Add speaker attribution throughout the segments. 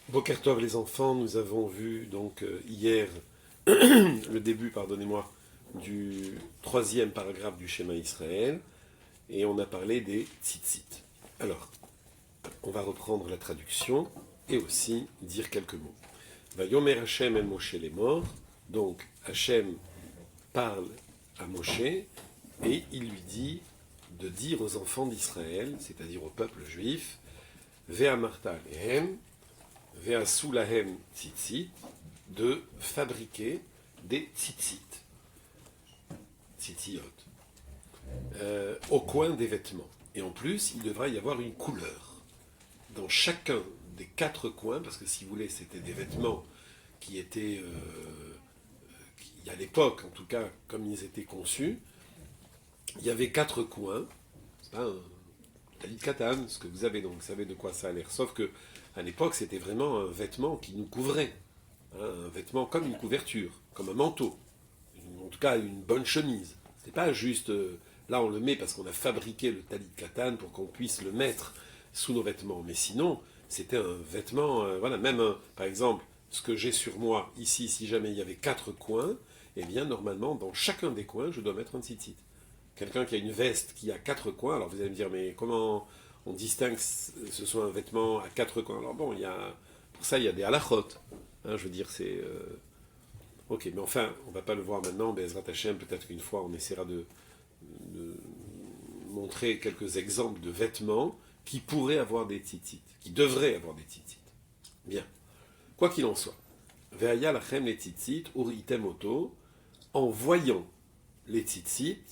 Speaker 1: Boker Tov les enfants, nous avons vu donc hier le début, pardonnez-moi, du troisième paragraphe du schéma Israël et on a parlé des tzitzit. Alors, on va reprendre la traduction et aussi dire quelques mots. Vayomer Hashem el Moshe les morts, donc Hashem parle à Moshe et il lui dit de dire aux enfants d'Israël, c'est-à-dire au peuple juif, Ve'amarta alehem, Ve'asu lahem tzitzit, de fabriquer des tzitzit, tzitziyot, au coin des vêtements. Et en plus, il devra y avoir une couleur dans chacun des quatre coins, parce que si vous voulez, c'était des vêtements qui étaient, à l'époque, en tout cas, comme ils étaient conçus, il y avait quatre coins. C'est pas un talit katan, ce que vous avez, donc vous savez de quoi ça a l'air. Sauf que à l'époque, c'était vraiment un vêtement qui nous couvrait, hein, un vêtement comme une couverture, comme un manteau, en tout cas une bonne chemise. C'est pas juste là on le met parce qu'on a fabriqué le talit katan pour qu'on puisse le mettre sous nos vêtements, mais sinon c'était un vêtement, voilà, même par exemple ce que j'ai sur moi ici, si jamais il y avait quatre coins, eh bien normalement dans chacun des coins je dois mettre un tzitzit. Quelqu'un qui a une veste qui a quatre coins, alors vous allez me dire, mais comment on distingue que ce soit un vêtement à quatre coins? Alors bon, pour ça, il y a des halachot. Hein, je veux dire, c'est... Ok, mais enfin, on ne va pas le voir maintenant, mais Ezrat Hashem, peut-être qu'une fois, on essaiera de montrer quelques exemples de vêtements qui pourraient avoir des tzitzit, qui devraient avoir des tzitzit. Bien. Quoi qu'il en soit, Ve'aya lachem les tzitzit, uritem oto, en voyant les tzitzit,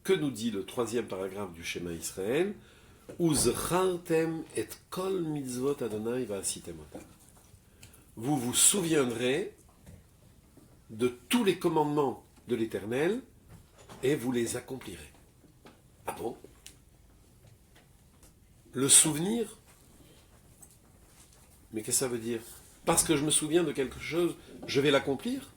Speaker 1: que nous dit le troisième paragraphe du schéma Israël? Uzchartem et kol mitzvot Adonai va'asitem otam. Vous vous souviendrez de tous les commandements de l'Éternel et vous les accomplirez. Ah bon? Le souvenir? Mais qu'est-ce que ça veut dire? Parce que je me souviens de quelque chose, je vais l'accomplir?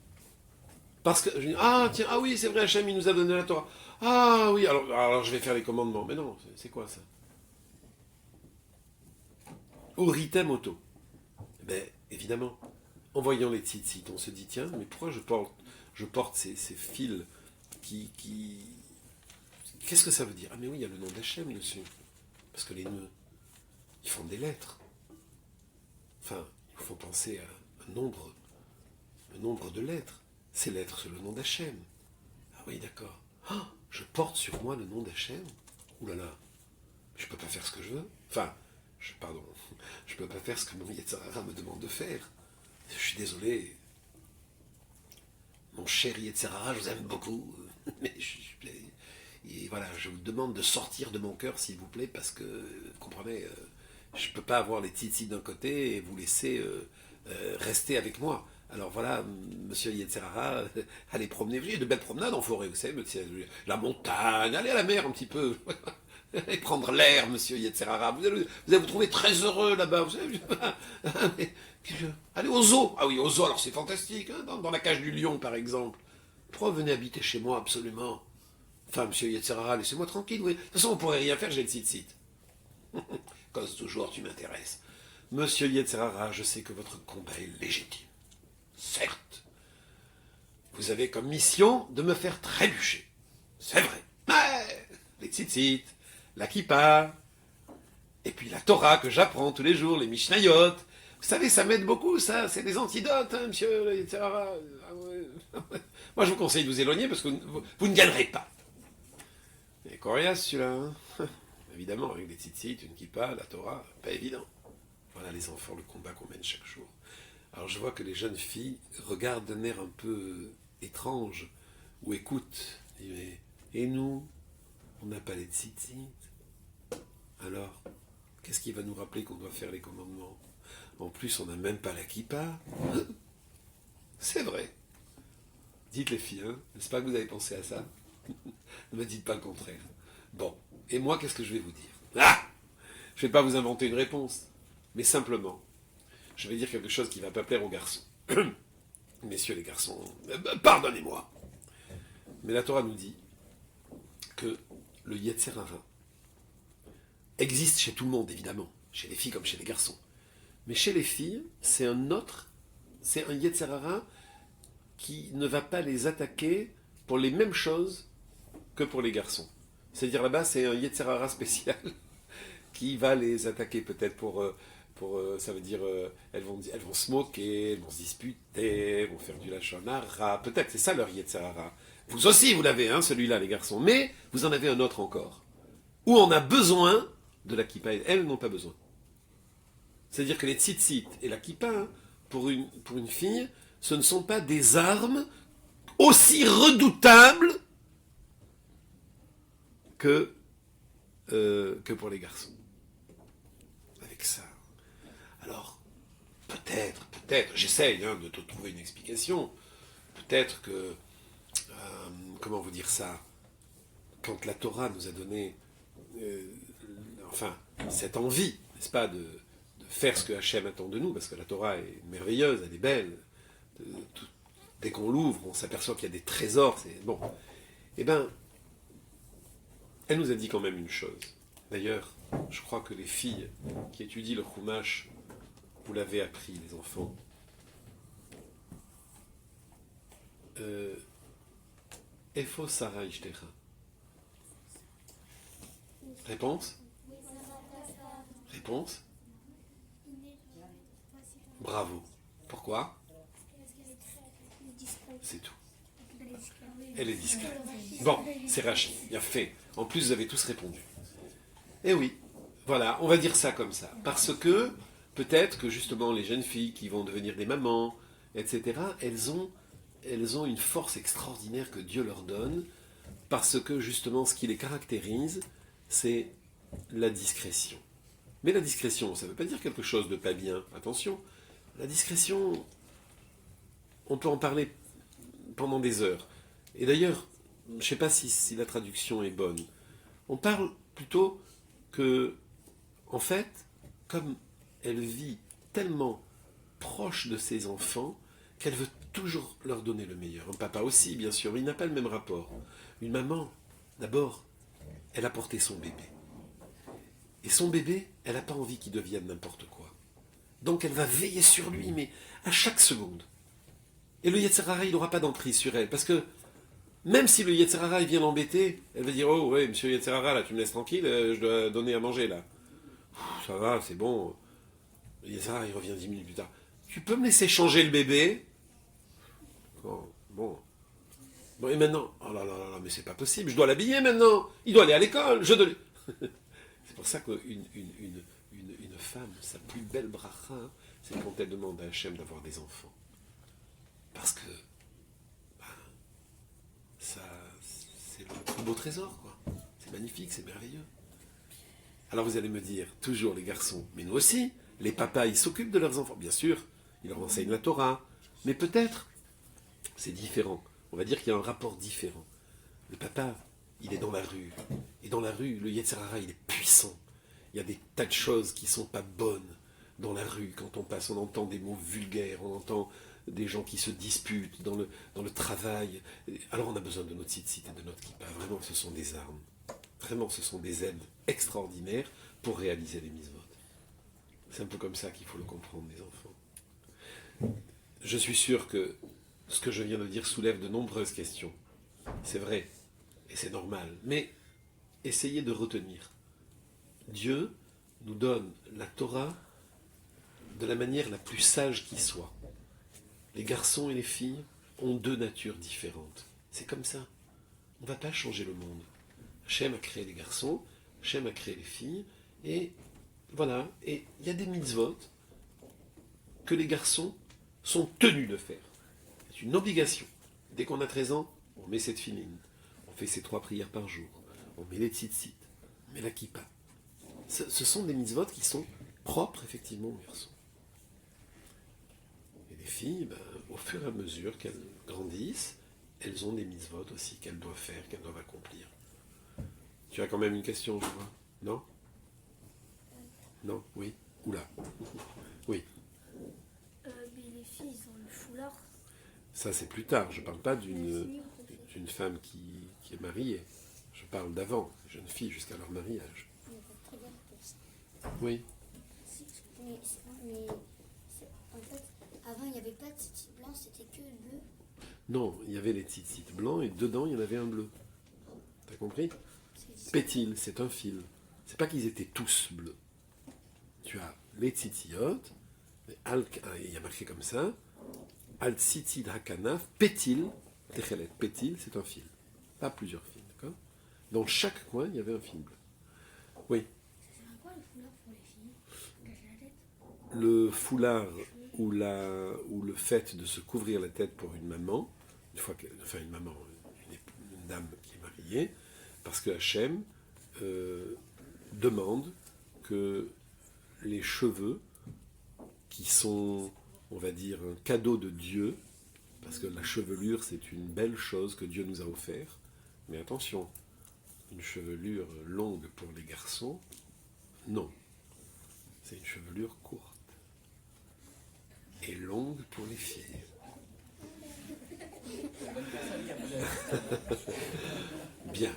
Speaker 1: Parce que je dis, ah tiens, ah oui, c'est vrai, Hachem, il nous a donné la Torah. Ah oui, alors je vais faire les commandements. Mais non, c'est quoi ça? Uritem auto. Ben, évidemment, en voyant les tzitzit, on se dit, tiens, mais pourquoi je porte ces fils qui... Qu'est-ce que ça veut dire? Ah mais oui, il y a le nom d'Hachem dessus. Parce que les nœuds, ils font des lettres. Enfin, il faut penser à un nombre de lettres. Ces lettres, c'est le nom d'Hachem. Ah oui, d'accord. Ah, je porte sur moi le nom d'Hachem. Ouh là là, je peux pas faire ce que je veux. Enfin, pardon, je peux pas faire ce que mon Yetzirah me demande de faire. Je suis désolé. Mon cher Yetzirah, je vous aime beaucoup. Mais et voilà, je vous demande de sortir de mon cœur, s'il vous plaît, parce que, vous comprenez, je peux pas avoir les tzitzit d'un côté et vous laisser rester avec moi. Alors voilà, monsieur Yetzirah, allez promener, il y a de belles promenades en forêt, vous savez, la montagne, allez à la mer un petit peu, allez prendre l'air, monsieur Yetzirah, vous allez vous trouver très heureux là-bas, vous savez, allez au zoo, ah oui, au zoo, alors c'est fantastique, hein, dans la cage du lion par exemple. Pourquoi venez habiter chez moi absolument? Enfin, monsieur Yetzirah, laissez-moi tranquille, oui. De toute façon, on pourrait rien faire, j'ai le tzitzit. Cause toujours, tu m'intéresses. Monsieur Yetzirah, je sais que votre combat est légitime. Certes, vous avez comme mission de me faire trébucher. C'est vrai. Mais les tzitzit, la kippa, et puis la Torah que j'apprends tous les jours, les Mishnayot. Vous savez, ça m'aide beaucoup, ça. C'est des antidotes, hein, monsieur Yetzirah. Moi, je vous conseille de vous éloigner parce que vous ne gagnerez pas. C'est coriace, celui-là. Hein. Évidemment, avec des tzitzit, une kippa, la Torah, pas évident. Voilà les enfants, le combat qu'on mène chaque jour. Alors je vois que les jeunes filles regardent d'un air un peu étrange, ou écoutent. Et nous, on n'a pas les tzitzit. Alors, qu'est-ce qui va nous rappeler qu'on doit faire les commandements? En plus, on n'a même pas la kippa. C'est vrai. Dites les filles, hein, n'est-ce pas que vous avez pensé à ça? Ne me dites pas le contraire. Bon, et moi, qu'est-ce que je vais vous dire? Ah! Je ne vais pas vous inventer une réponse, mais simplement, je vais dire quelque chose qui ne va pas plaire aux garçons. Messieurs les garçons, pardonnez-moi. Mais la Torah nous dit que le Yetzer Hara existe chez tout le monde, évidemment, chez les filles comme chez les garçons. Mais chez les filles, c'est un autre, c'est un Yetzer Hara qui ne va pas les attaquer pour les mêmes choses que pour les garçons. C'est-à-dire là-bas, c'est un Yetzer Hara spécial qui va les attaquer peut-être ça veut dire, elles vont se moquer, elles vont se disputer, elles vont faire du lachon hara, peut-être, c'est ça leur Yetzer Hara. Vous aussi, vous l'avez, hein, celui-là, les garçons, mais vous en avez un autre encore, où on a besoin de la kippa, et elles n'ont pas besoin. C'est-à-dire que les tzitzit et la kippa, hein, pour une fille, ce ne sont pas des armes aussi redoutables que pour les garçons. Avec ça. Alors, peut-être, j'essaye de te trouver une explication. Peut-être que, comment vous dire ça, quand la Torah nous a donné, cette envie, n'est-ce pas, de faire ce que Hachem attend de nous, parce que la Torah est merveilleuse, elle est belle. Dès qu'on l'ouvre, on s'aperçoit qu'il y a des trésors. Bon. Eh bien, elle nous a dit quand même une chose. D'ailleurs, je crois que les filles qui étudient le Chumash, vous l'avez appris, les enfants. Efo Sarah Ishtecha. Réponse? Réponse? Bravo. Pourquoi? C'est tout. Elle est discrète. Bon, c'est Rachid, il a fait. En plus, vous avez tous répondu. Eh oui, voilà, on va dire ça comme ça. Parce que, peut-être que justement, les jeunes filles qui vont devenir des mamans, etc., elles ont une force extraordinaire que Dieu leur donne, parce que justement, ce qui les caractérise, c'est la discrétion. Mais la discrétion, ça ne veut pas dire quelque chose de pas bien. Attention, la discrétion, on peut en parler pendant des heures. Et d'ailleurs, je ne sais pas si la traduction est bonne. On parle plutôt que, en fait, comme elle vit tellement proche de ses enfants, qu'elle veut toujours leur donner le meilleur. Un papa aussi, bien sûr, mais il n'a pas le même rapport. Une maman, d'abord, elle a porté son bébé. Et son bébé, elle n'a pas envie qu'il devienne n'importe quoi. Donc elle va veiller sur lui, mais à chaque seconde. Et le Yetzer Hara, il n'aura pas d'emprise sur elle. Parce que même si le Yetzer Hara il vient l'embêter, elle va dire: oh ouais, monsieur Yetzer Hara, là, tu me laisses tranquille, je dois donner à manger là. Ça va, c'est bon. Le Yetzer Hara, il revient 10 minutes plus tard. Tu peux me laisser changer le bébé? Bon. Bon, et maintenant? Oh là là là, mais c'est pas possible, je dois l'habiller maintenant. Il doit aller à l'école, C'est pour ça qu'une femme, sa plus belle bracha, hein, c'est quand elle demande à Hachem d'avoir des enfants. Parce que ça, c'est le plus beau trésor, quoi. C'est magnifique, c'est merveilleux. Alors vous allez me dire, toujours les garçons, mais nous aussi, les papas, ils s'occupent de leurs enfants. Bien sûr, ils leur enseignent la Torah, mais peut-être, c'est différent. On va dire qu'il y a un rapport différent. Le papa, il est dans la rue. Et dans la rue, le Yetzer Hara, il est puissant. Il y a des tas de choses qui ne sont pas bonnes dans la rue. Quand on passe, on entend des mots vulgaires, on entend des gens qui se disputent dans le travail. Alors on a besoin de notre tzitzit et de notre kippa. Vraiment, ce sont des armes. Vraiment, ce sont des aides extraordinaires pour réaliser les mitzvot. C'est un peu comme ça qu'il faut le comprendre, les enfants. Je suis sûr que ce que je viens de dire soulève de nombreuses questions. C'est vrai, et c'est normal. Mais essayez de retenir. Dieu nous donne la Torah de la manière la plus sage qui soit. Les garçons et les filles ont deux natures différentes. C'est comme ça. On ne va pas changer le monde. Hachem a créé les garçons, Hachem a créé les filles, et voilà. Et il y a des mitzvot que les garçons sont tenus de faire. C'est une obligation. Dès qu'on a 13 ans, on met cette filine. On fait ses 3 prières par jour. On met les tzitzit. On met la kippa. Ce sont des mitzvot qui sont propres, effectivement, aux garçons. Et les filles, au fur et à mesure qu'elles grandissent, elles ont des mitzvot aussi qu'elles doivent faire, qu'elles doivent accomplir. Tu as quand même une question, je vois? Non? Non? Oui? Oula. Oui.
Speaker 2: Mais les filles, ils ont le foulard.
Speaker 1: Ça, c'est plus tard. Je ne parle pas d'une femme qui est mariée. Je parle d'avant, les jeunes filles jusqu'à leur mariage. Oui.
Speaker 2: Mais
Speaker 3: mais en fait, avant il n'y avait pas de tzitzit blanc, c'était que bleu.
Speaker 1: Non, il y avait les tzitzit blancs et dedans il y en avait un bleu. T'as compris? Pétil, c'est un fil. C'est pas qu'ils étaient tous bleus. Tu as les tzitzit, il y a marqué comme ça, al tzitzit hakanaf, pétil, techelet, pétil, c'est un fil. Pas plusieurs fils, d'accord? Dans chaque coin, il y avait un fil bleu. Oui.
Speaker 3: C'est quoi le foulard pour les filles? Cacher la tête?
Speaker 1: Le foulard ou le fait de se couvrir la tête pour une maman, une maman, une dame qui est mariée, parce que Hachem demande que les cheveux, qui sont, on va dire, un cadeau de Dieu, parce que la chevelure, c'est une belle chose que Dieu nous a offert, mais attention, une chevelure longue pour les garçons, non. C'est une chevelure courte et longue pour les filles. Bien.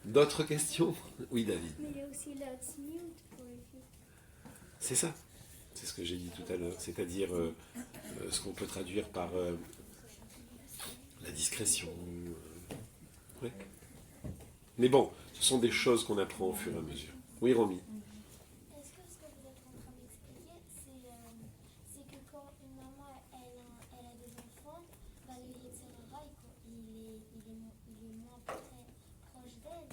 Speaker 1: D'autres questions? Oui, David.
Speaker 2: Mais il y a aussi la tzniut pour les filles.
Speaker 1: C'est ça. C'est ce que j'ai dit tout à l'heure. C'est-à-dire ce qu'on peut traduire par la discrétion. Ouais. Mais bon, ce sont des choses qu'on apprend au fur et à mesure. Oui, Romy.
Speaker 3: Est-ce que ce que vous êtes en train d'expliquer, c'est que quand une maman elle a des enfants, bah, le Yetzirah, il est moins très proche d'elle?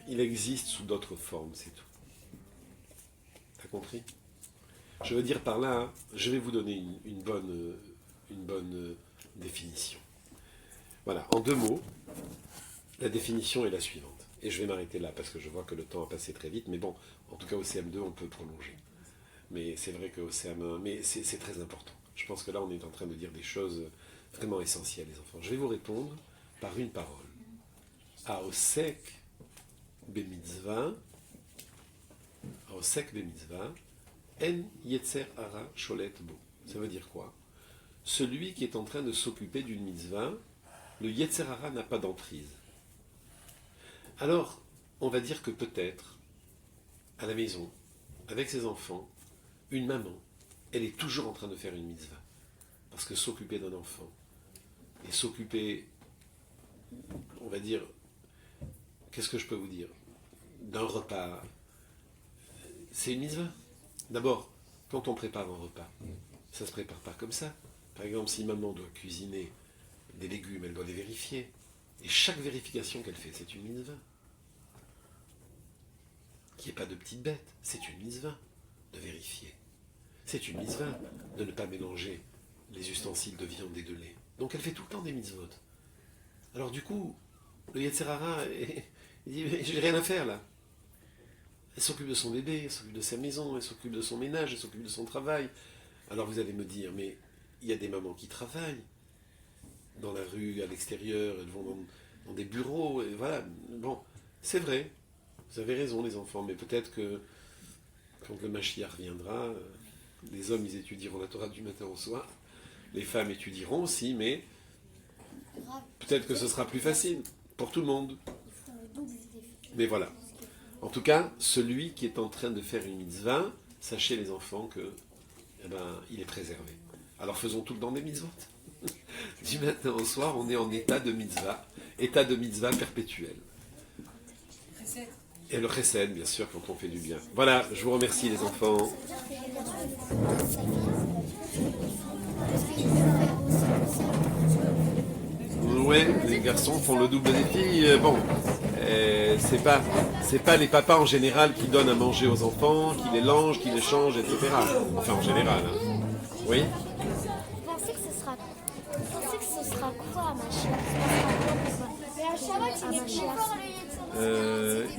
Speaker 1: Il existe sous d'autres formes, c'est tout. T'as compris? Je veux dire par là, je vais vous donner une bonne définition. Voilà, en 2 mots, la définition est la suivante. Et je vais m'arrêter là parce que je vois que le temps a passé très vite. Mais bon, en tout cas au CM2, on peut prolonger. Mais c'est vrai qu'au CM1, mais c'est très important. Je pense que là, on est en train de dire des choses vraiment essentielles, les enfants. Je vais vous répondre par une parole. Aosek bemitzvah, Aosek bemitzvah, en yetzer hara sholet bo. Ça veut dire quoi? Celui qui est en train de s'occuper d'une mitzvah, le yetzer hara n'a pas d'emprise. Alors, on va dire que peut-être, à la maison, avec ses enfants, une maman, elle est toujours en train de faire une mitzvah. Parce que s'occuper d'un enfant, et s'occuper, on va dire, qu'est-ce que je peux vous dire, d'un repas, c'est une mitzvah. D'abord, quand on prépare un repas, ça ne se prépare pas comme ça. Par exemple, si maman doit cuisiner des légumes, elle doit les vérifier. Et chaque vérification qu'elle fait, c'est une mitzvah. Qu'il n'y ait pas de petites bêtes, c'est une mitzvah de vérifier. C'est une mitzvah de ne pas mélanger les ustensiles de viande et de lait. Donc elle fait tout le temps des mitzvot. Alors du coup, le Yetzer Hara, il dit, j'ai rien à faire là. Elle s'occupe de son bébé, elle s'occupe de sa maison, elle s'occupe de son ménage, elle s'occupe de son travail. Alors vous allez me dire, mais il y a des mamans qui travaillent dans la rue, à l'extérieur, elles vont dans des bureaux, et voilà. Bon, c'est vrai, vous avez raison les enfants, mais peut-être que quand le Mashiach viendra, les hommes ils étudieront la Torah du matin au soir, les femmes étudieront aussi, mais peut-être que ce sera plus facile pour tout le monde. Mais voilà. En tout cas, celui qui est en train de faire une mitzvah, sachez les enfants que, il est préservé. Alors faisons tout le temps des mitzvot. Du matin au soir, on est en état de mitzvah perpétuel. Et le chesed, bien sûr, quand on fait du bien. Voilà, je vous remercie les enfants. Ouais, les garçons font le double des filles. Bon, c'est pas les papas en général qui donnent à manger aux enfants, qui les langent, qui les changent, etc. Enfin, en général. Hein. Oui.
Speaker 3: Vous pensez que ce sera quoi à Mashiach?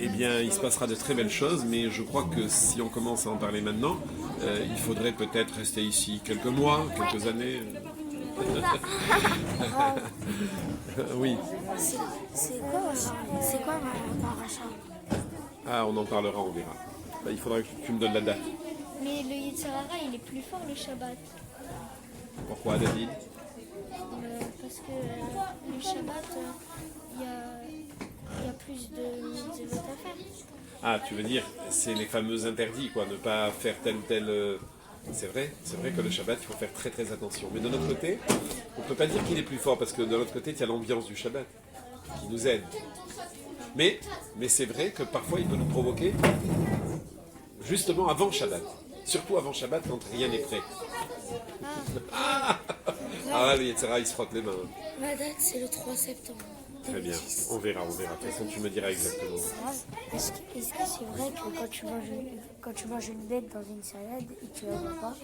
Speaker 1: Eh bien, il se passera de très belles choses, mais je crois que si on commence à en parler maintenant, il faudrait peut-être rester ici quelques mois, quelques années. Oui.
Speaker 3: C'est quoi ma paracha?
Speaker 1: Ah, on en parlera, on verra. Il faudra que tu me donnes la date.
Speaker 2: Mais le Yetzer Hara, il est plus fort le Shabbat.
Speaker 1: Pourquoi, David?
Speaker 2: Parce que le Shabbat, il y a plus de mitzvot à faire.
Speaker 1: Ah, tu veux dire, c'est les fameux interdits, quoi, ne pas faire tel ou tel... C'est vrai que le Shabbat, il faut faire très très attention. Mais de notre côté, on ne peut pas dire qu'il est plus fort, parce que de l'autre côté, il y a l'ambiance du Shabbat qui nous aide. Mais c'est vrai que parfois, il peut nous provoquer, justement avant Shabbat. Surtout avant Shabbat, quand rien n'est prêt. Ah, le Yetzirah, il se frotte les mains.
Speaker 4: Ma date, c'est le 3 septembre.
Speaker 1: Très bien, on verra. De toute façon, tu me diras exactement.
Speaker 4: Est-ce que c'est vrai que quand tu manges une bête dans une salade et que tu la vois pas,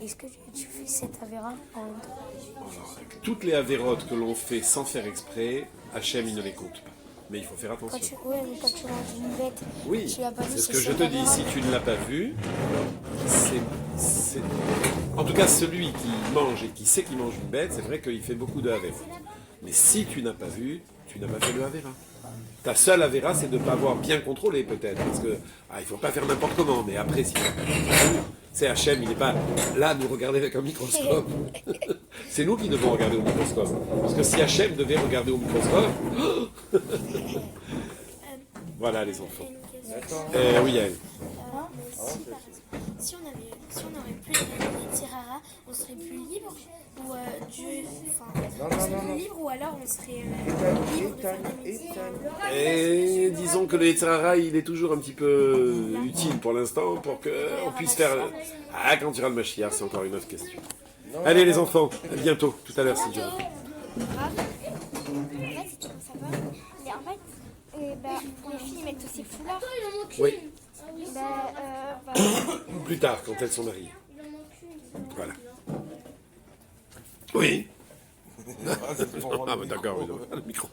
Speaker 4: est-ce que tu fais cette avéra en même temps?
Speaker 1: Alors, toutes les avérotes que l'on fait sans faire exprès, Hachem, il ne les compte pas. Mais il faut faire attention.
Speaker 4: Ouais, mais quand tu manges une bête,
Speaker 1: Oui,
Speaker 4: tu l'as pas vu,
Speaker 1: c'est ce
Speaker 4: c'est
Speaker 1: que je
Speaker 4: cette
Speaker 1: te dis.
Speaker 4: avéra.
Speaker 1: Si tu ne l'as pas vu, en tout cas, celui qui mange et qui sait qu'il mange une bête, c'est vrai qu'il fait beaucoup de avérotes. Mais si tu n'as pas vu, tu n'as pas fait le avéra. Ta seule avéra, c'est de ne pas avoir bien contrôlé, peut-être. Parce que il ne faut pas faire n'importe comment. Mais après, si c'est Hachem, il n'est pas là à nous regarder avec un microscope. C'est nous qui devons regarder au microscope. Parce que si Hachem devait regarder au microscope... Voilà les enfants. Oui, Yael.
Speaker 3: Si on n'aurait plus de Tirara, on serait plus libre ou on serait plus libre ou alors on serait libre de faire des métiers.
Speaker 1: Et disons que le Yetzirah, il est toujours un petit peu utile pour l'instant pour qu'on puisse faire... Ah, quand tu iras le Mashiach, c'est encore une autre question. Allez les enfants, à bientôt, tout à l'heure si Dieu veut.
Speaker 3: Mais en fait, les filles mettent aussi foulard.
Speaker 1: Oui,
Speaker 3: Bah,
Speaker 1: plus tard, quand elles sont mariées. Voilà. Oui. Ah, bah, d'accord, oui, le micro.